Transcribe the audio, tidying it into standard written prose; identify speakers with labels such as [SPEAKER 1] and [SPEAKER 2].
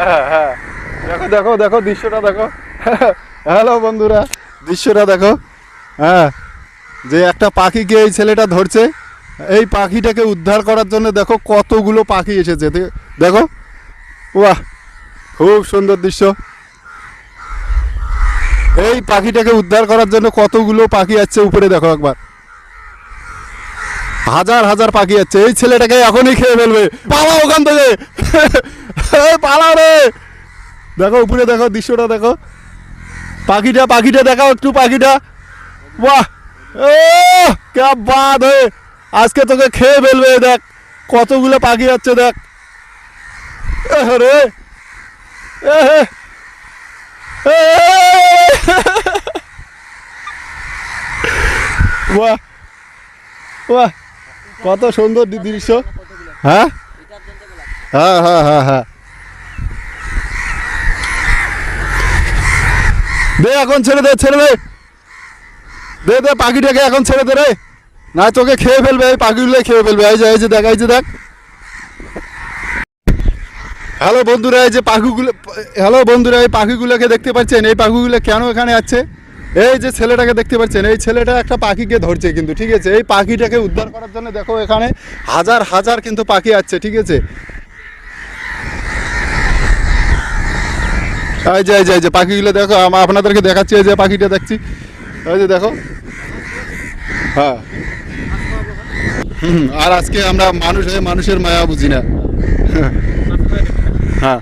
[SPEAKER 1] হ্যাঁ হ্যাঁ, দেখো দেখো দেখো দৃশ্যটা দেখো। হ্যালো বন্ধুরা, দৃশ্যটা দেখো। হ্যাঁ, যে একটা পাখিকে এই ছেলেটা ধরছে, এই পাখিটাকে উদ্ধার করার জন্য দেখো কতগুলো পাখি এসেছে, দেখো। বাহ, খুব সুন্দর দৃশ্য। এই পাখিটাকে উদ্ধার করার জন্য কতগুলো পাখি আসছে উপরে, দেখো একবার। হাজার হাজার পাখি আছে। এই ছেলেটাকে এখনই খেয়ে ফেলবে, পালাও ওখান থেকে। পালাও রে। দেখো উপরে দেখো দৃশ্যটা দেখো, পাখিটা পাখিটা দেখাও একটু পাখিটা। বাহ, ও কে বাদ হয়ে, আজকে তোকে খেয়ে ফেলবে। দেখ কতগুলো পাখি আছে, দেখ রে। বাহ বাহ, কত সুন্দর দৃশ্য। হ্যাঁ হ্যাঁ হ্যাঁ হ্যাঁ হ্যাঁ, দে এখন ছেড়ে দে, ছেড়ে দে, দে দে পাখিটাকে এখন ছেড়ে দে রে, না তোকে খেয়ে ফেলবে, এই পাখিগুলো খেয়ে ফেলবে। এই যে দেখ, এই যে দেখ। হ্যালো বন্ধুরা, এই যে পাখিগুলো, হ্যালো বন্ধুরা, এই পাখিগুলোকে দেখতে পাচ্ছেন? এই পাখিগুলো কেন এখানে আছে? এই যে ছেলেটাকে দেখতে পাচ্ছেন, এই ছেলেটা একটা পাখিকে ধরছে কিন্তু, ঠিক আছে? এই পাখিটাকে উদ্ধার করার জন্য দেখো এখানে হাজার হাজার কিন্তু পাখি আছে, ঠিক আছে? এই যে পাখিগুলো দেখো, আপনাদেরকে দেখাচ্ছি। এই যে পাখিটা দেখছি, এই যে দেখো। হ্যাঁ, আর আজকে আমরা মানুষ হয়ে মানুষের মায়া বুঝি না। হ্যাঁ।